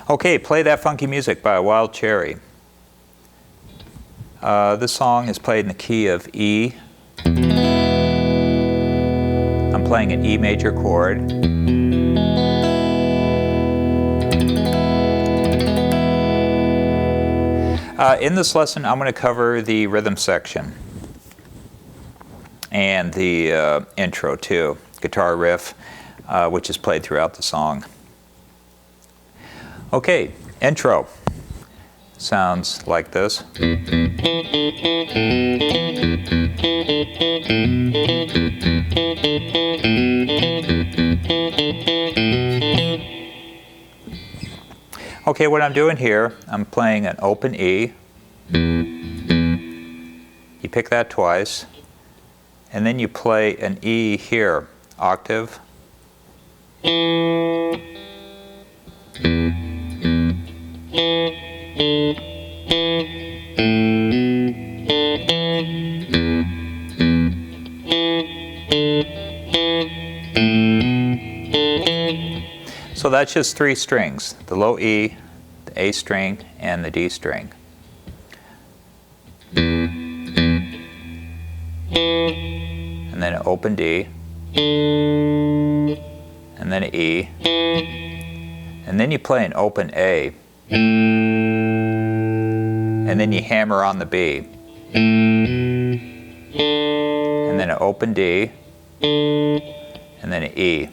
Okay, Play That Funky Music by Wild Cherry. This song is played in the key of E. I'm playing an E major chord. In this lesson, I'm going to cover the rhythm section and the intro too, guitar riff, which is played throughout the song. Okay, intro sounds like this. Okay, what I'm doing here, I'm playing an open E. You pick that twice, and then you play an E here, octave. So that's just three strings, the low E, the A string, and the D string. And then an open D, and then an E, and then you play an open A, and then you hammer on the B, and then an open D, and then an E.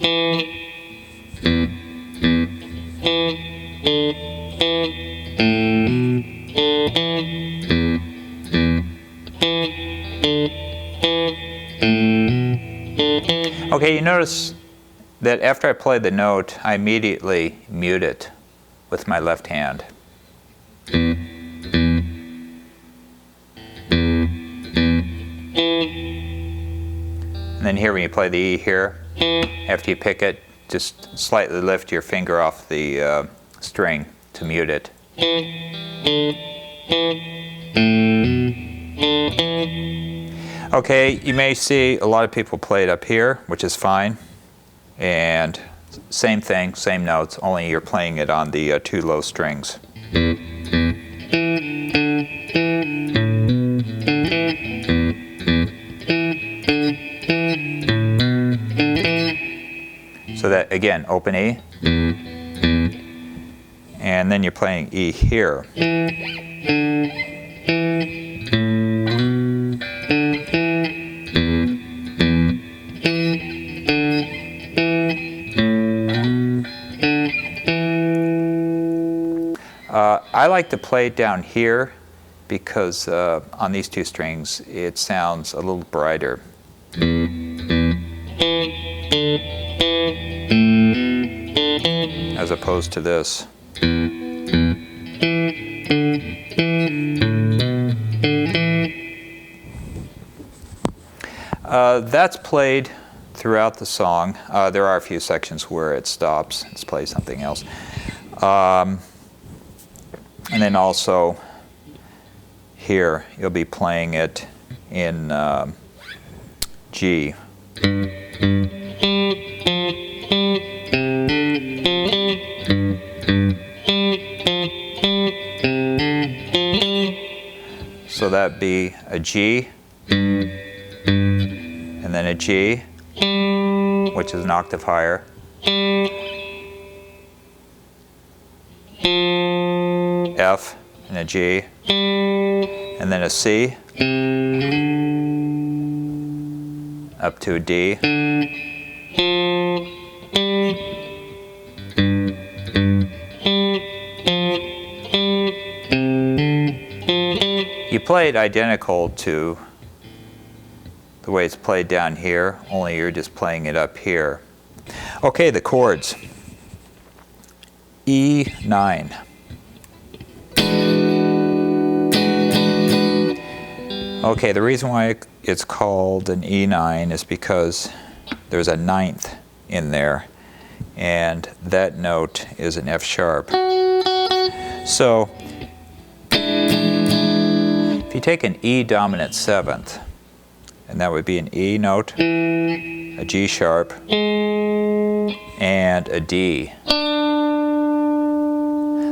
Okay, you notice that after I play the note, I immediately mute it with my left hand. And then here when you play the E here, after you pick it, just slightly lift your finger off the string to mute it. Okay, you may see a lot of people play it up here, which is fine. And same thing, same notes, only you're playing it on the two low strings. So that, again, open E. And then you're playing E here. I like to play it down here because on these two strings it sounds a little brighter. As opposed to this. That's played throughout the song. There are a few sections where it stops. Let's play something else. And then also here, you'll be playing it in G. So that'd be a G, and then a G, which is an octave higher, F, and a G, and then a C, up to a D, you play it identical to the way it's played down here, only you're just playing it up here. Okay, the chords. E9. Okay, the reason why it's called an E9 is because there's a ninth in there, and that note is an F sharp. So if you take an E dominant seventh, and that would be an E note, a G sharp, and a D.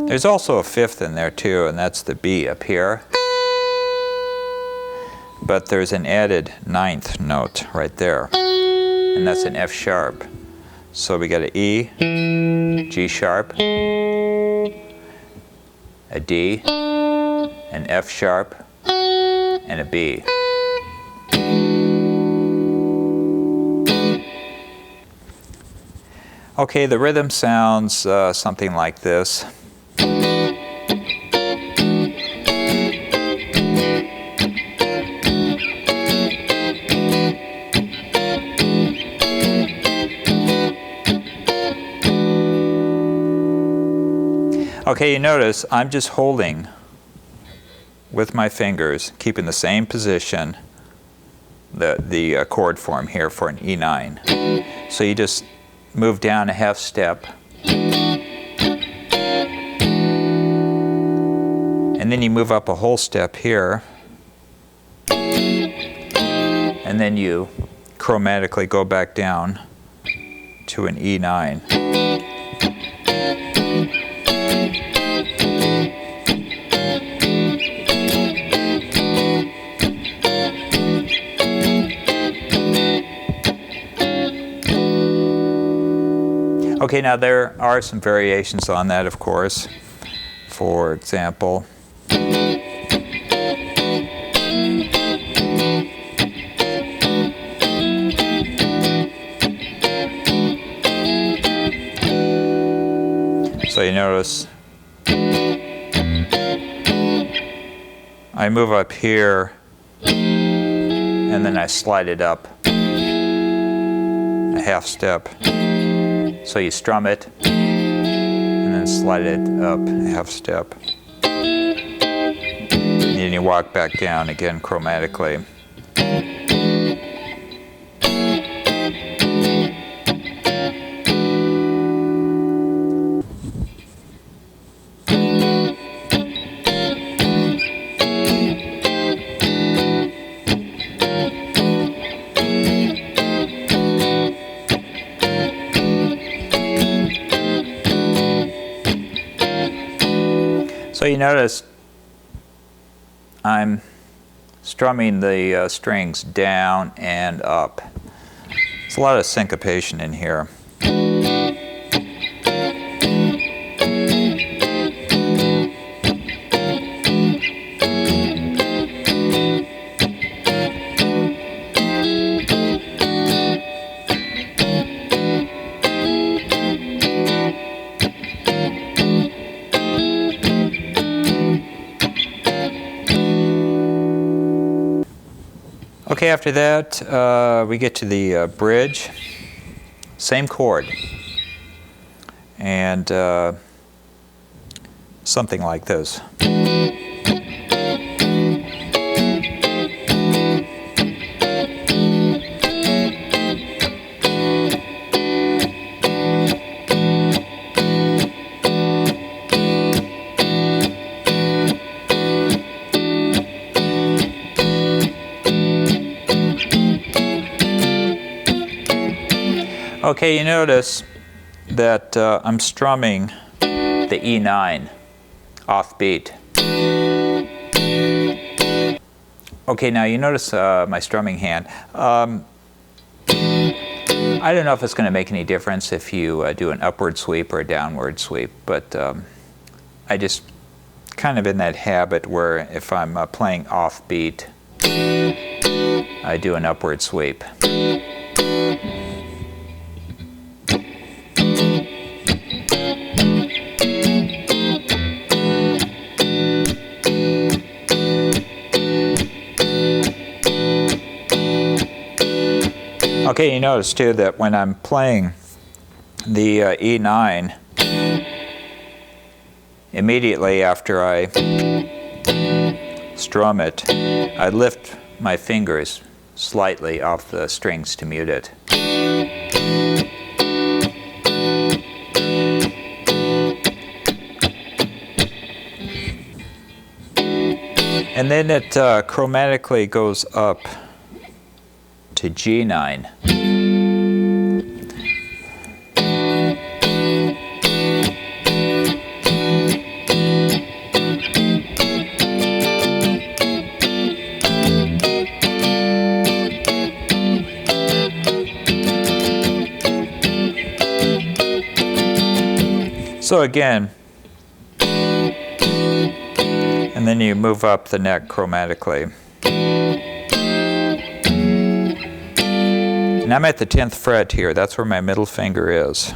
There's also a fifth in there too, and that's the B up here. But there's an added ninth note right there, and that's an F sharp. So we got an E, G sharp, a D, an F sharp, and a B. Okay, the rhythm sounds something like this. Okay, you notice I'm just holding with my fingers, keeping the same position, the chord form here for an E9. So you just move down a half step, and then you move up a whole step here, and then you chromatically go back down to an E9. Okay, now there are some variations on that, of course. For example, so you notice I move up here and then I slide it up a half step. So you strum it and then slide it up a half step. And then you walk back down again chromatically. So you notice I'm strumming the strings down and up. There's a lot of syncopation in here. Okay, after that, we get to the bridge, same chord, and something like this. Okay, you notice that I'm strumming the E9 off beat. Okay, now you notice my strumming hand. I don't know if it's going to make any difference if you do an upward sweep or a downward sweep, but I just kind of in that habit where if I'm playing off beat, I do an upward sweep. Okay, you notice too that when I'm playing the E9, immediately after I strum it, I lift my fingers slightly off the strings to mute it. And then it chromatically goes up to G9. So again, and then you move up the neck chromatically. And I'm at the 10th fret here. That's where my middle finger is.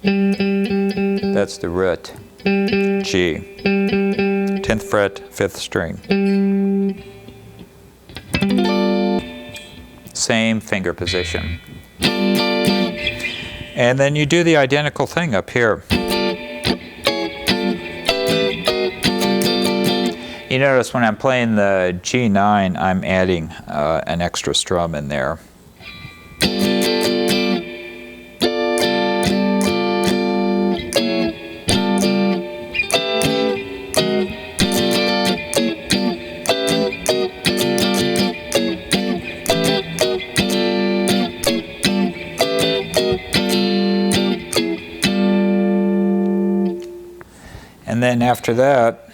That's the root, G. 10th fret, 5th string. Same finger position. And then you do the identical thing up here. You notice when I'm playing the G9, I'm adding an extra strum in there. And then after that,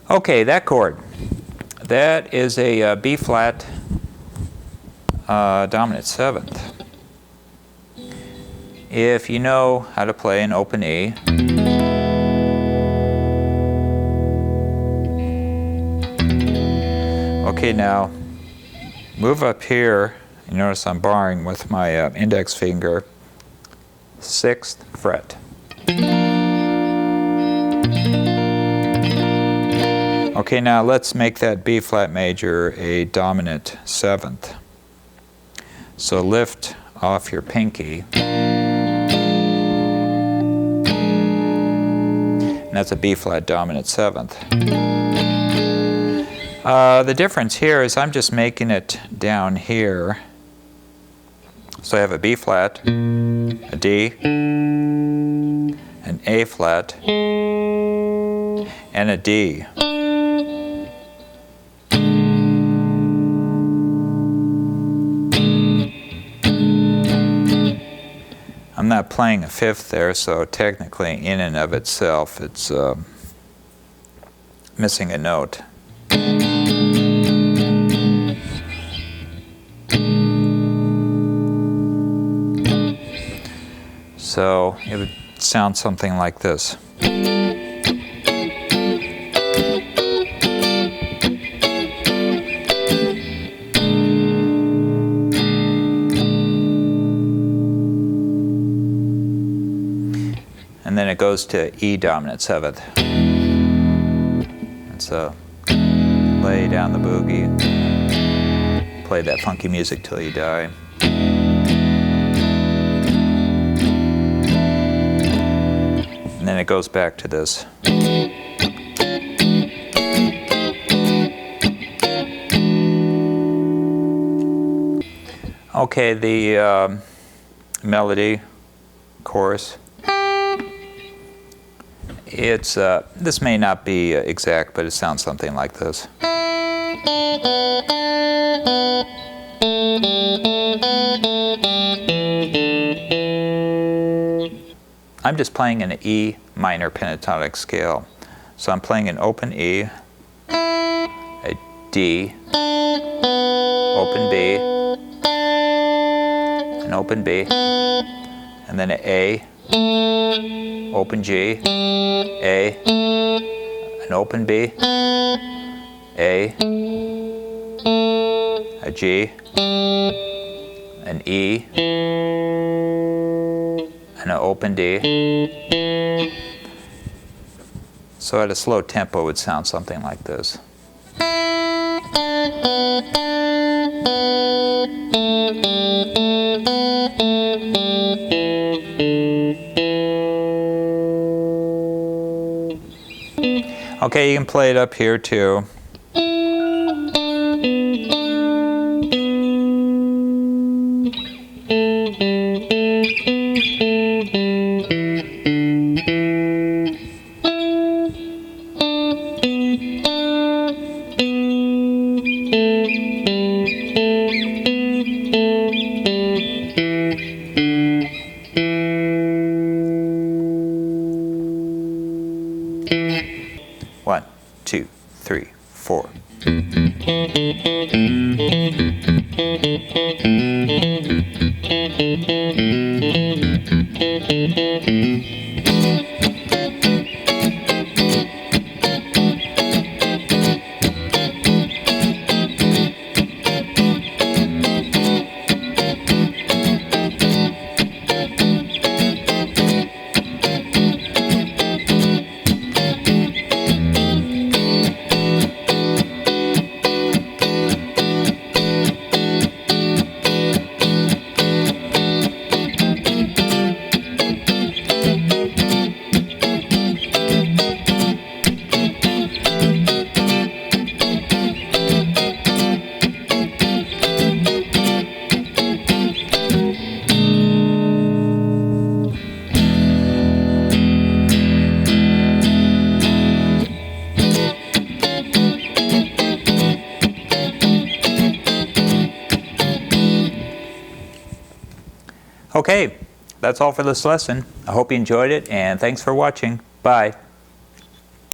okay, that chord, that is a B flat dominant 7th. If you know how to play an open E, okay, now move up here. You notice I'm barring with my index finger, 6th fret. Okay, now let's make that B flat major a dominant 7th. So lift off your pinky. And that's a B flat dominant 7th. The difference here is I'm just making it down here. So I have a B flat, a D, an A flat, and a D. I'm not playing a 5th there, so technically in and of itself it's missing a note. So it would sound something like this. And then it goes to E dominant 7th. And so lay down the boogie, play that funky music till you die. And then it goes back to this. Okay, the melody, chorus. It's this may not be exact, but it sounds something like this. I'm just playing an E minor pentatonic scale. So I'm playing an open E, a D, open B, an open B, and then an A, open G, A, an open B, A, a G, an E, and an open D. So at a slow tempo it would sound something like this. Okay, you can play it up here too. One, two, three, four. Okay, that's all for this lesson. I hope you enjoyed it, and thanks for watching. Bye.